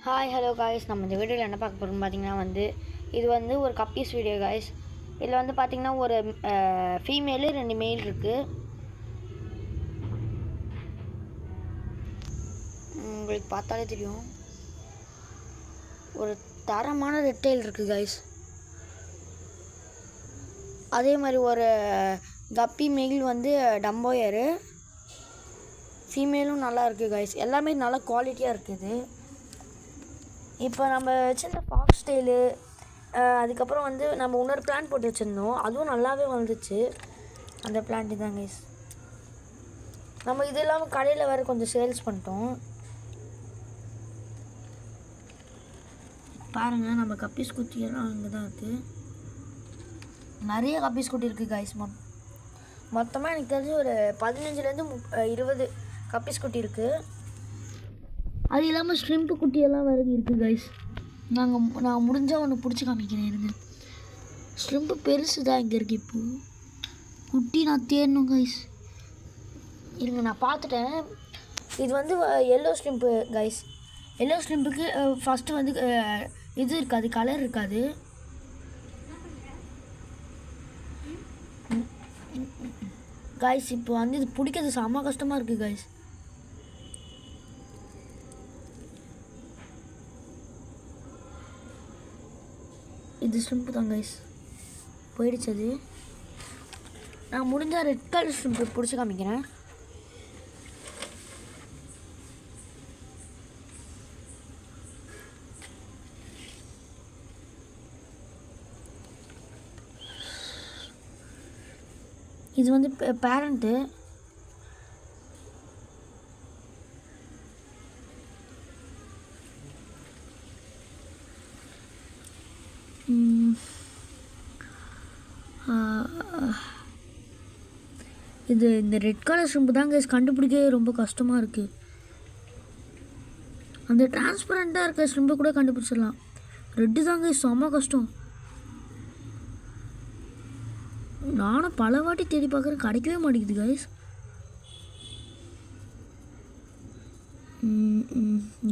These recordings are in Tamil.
Hi hello guys. நம்ம இந்த வீடியோவில் என்ன பார்க்க போகிறோம்னு பார்த்தீங்கன்னா இது ஒரு கப்பீஸ் வீடியோ காய்ஸ். இதில் பார்த்தீங்கன்னா ஒரு ஃபீமேலு 2 மேல் இருக்குது. உங்களுக்கு பார்த்தாலே தெரியும், ஒரு தரமான ரெட் டெயில் இருக்குது காய்ஸ். அதே மாதிரி ஒரு கப்பி மெயில் டம்போயரு ஃபீமேலும் நல்லா இருக்குது காய்ஸ். எல்லாமே நல்லா குவாலிட்டியாக இருக்குது. இப்போ நம்ம வச்சுருந்த ஃபாக்ஸ் டெயிலு, அதுக்கப்புறம் நம்ம இன்னொரு பிளான்ட் போட்டு வச்சுருந்தோம், அதுவும் நல்லாவே வந்துச்சு. அந்த பிளான்ட்டு தான் கைஸ். நம்ம இது இல்லாமல் கடையில் வேறு கொஞ்சம் சேல்ஸ் பண்ணிட்டோம். பாருங்கள், நம்ம கப்பீஸ் குட்டியெல்லாம் அங்கே தான் இருக்குது. நிறைய கப்பீஸ் குட்டி இருக்குது கைஸ். மொத்தமாக எனக்கு தெரிஞ்சு ஒரு 15லேருந்து 20 கப்பீஸ் குட்டி இருக்குது. அது இல்லாமல் ஷ்ரிம்ப்பு குட்டியெல்லாம் வேறு இருக்குது கைஸ். நான் முடிஞ்சால் ஒன்று பிடிச்சி காமிக்கிறேன் இருங்க. ஷ்ரிம்ப்பு பெருசு தான் இங்கே இருக்குது. இப்போது குட்டி நான் தேடணும் கைஸ். இருங்க, நான் பார்த்துட்டேன். இது எல்லோ ஷ்ரிம்ப்பு கைஸ். எல்லோ ஷ்ரிம்ப்புக்கு ஃபஸ்ட்டு இது இருக்காது, கலர் இருக்காது. கைஸ் இப்போ இது பிடிக்கிறது செம்ம கஷ்டமாக இருக்குது கைஸ். இது ஷ்ரிம்ப்பு தான் கைஸ். போயிடுச்சது. நான் முடிஞ்சால் ரெட் கலர் ஷ்ரிம்ப்பு பிடிச்சி காமிக்கிறேன். இது பேரண்ட்டு. இந்த ரெட் கலர் ஷ்ரிம்ப்பு தான் கைஸ் கண்டுபிடிக்கவே ரொம்ப கஷ்டமாக இருக்குது. அந்த டிரான்ஸ்பரண்ட்டாக இருக்க ஷ்ரிம்பை கூட கண்டுபிடிச்சிடலாம். ரெட்டு தான் கைஸ் செம்ம கஷ்டம். நானும் பல வாட்டி தேடி பார்க்குறேன், கிடைக்கவே மாட்டேங்குது கைஸ்.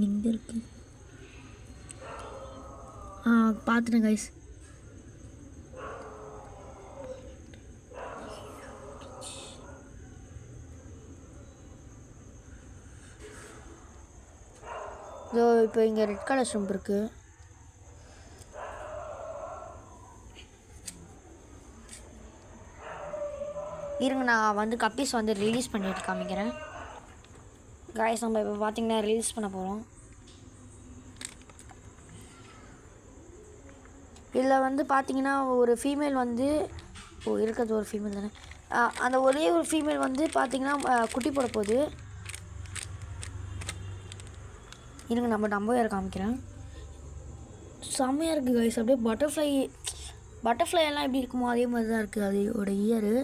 எங்கே இருக்கு? பார்த்துட்டேன் கைஸ். இப்போ இங்கே ரெட் கலர் ஷ்ரிம்ப் இருக்குது. இருங்க, நான் கப்பீஸ் ரிலீஸ் பண்ணிட்டு காமிக்கிறேன் காய்ஸ். நம்ம இப்போ பார்த்தீங்கன்னா ரிலீஸ் பண்ண போகிறோம். இதில் பார்த்தீங்கன்னா ஒரு ஃபீமேல் இருக்கிறது ஒரு ஃபீமேல் தானே. அந்த ஒரே ஒரு ஃபீமேல் பார்த்தீங்கன்னா குட்டி போட போகுது. இருங்க, நம்ம டம்போயரை காமிக்கிறேன். செம்மையாக இருக்குது கைஸ். அப்படியே பட்டர்ஃப்ளை எல்லாம் எப்படி இருக்குமோ அதே மாதிரி தான் இருக்குது அதோட இயரு.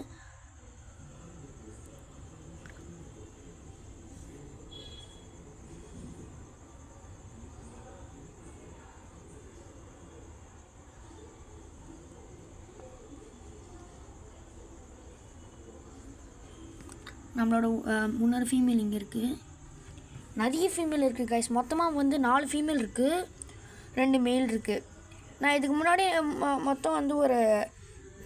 நம்மளோட முன்னொரு ஃபீமேல் இங்கே இருக்குது. நிறைய ஃபீமேல் இருக்குது கைஸ். மொத்தமாக 4 ஃபீமேல் இருக்குது, 2 மேல் இருக்குது. நான் இதுக்கு முன்னாடி மொத்தம் ஒரு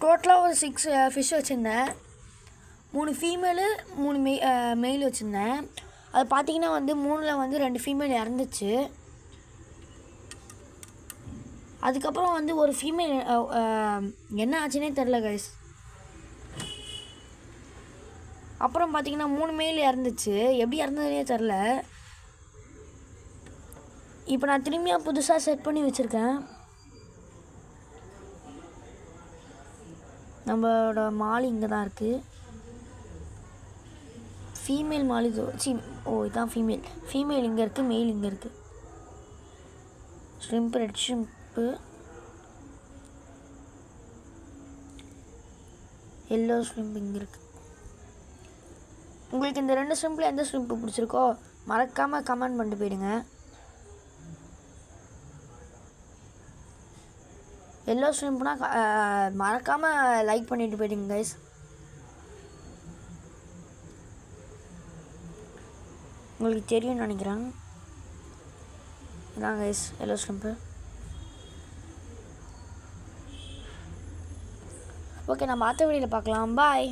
டோட்டலாக ஒரு 6 ஃபிஷ் வச்சுருந்தேன். 3 ஃபீமேலு 3 மெயில் வச்சுருந்தேன். அது பார்த்திங்கன்னா 3ல் 2 ஃபீமேல் இறந்துச்சு. அதுக்கப்புறம் ஒரு ஃபீமேல் என்ன ஆச்சுன்னே தெரில கைஸ். அப்புறம் பார்த்திங்கன்னா 3 மெயில் இறந்துச்சு. எப்படி இறந்ததுனே தெரில. இப்போ நான் திரும்பியாக புதுசாக செட் பண்ணி வச்சுருக்கேன். நம்மளோட மாலி இங்கே தான் இருக்குது. ஃபீமேல் மாலி இதுதான் ஃபீமேல் இங்கே இருக்குது, மெயில் இங்கே இருக்குது. Shrimp, red shrimp, yellow shrimp இங்கே இருக்குது. உங்களுக்கு இந்த 2 ஷ்ரிம்பில் எந்த ஷ்ரிம்ப்பு பிடிச்சிருக்கோ மறக்காமல் கமெண்ட் பண்ணிட்டு போயிடுங்க. எல்லோ ஷ்ரிம்ப்னா மறக்காமல் லைக் பண்ணிட்டு போயிடுங்க கைஸ். உங்களுக்கு தெரியும்னு நினைக்கிறேன். இதான் கைஸ் எல்லோ ஸ்டம்ப்பு. ஓகே, நம்ம அடுத்த வீடியோவில் பார்க்கலாம். பாய்.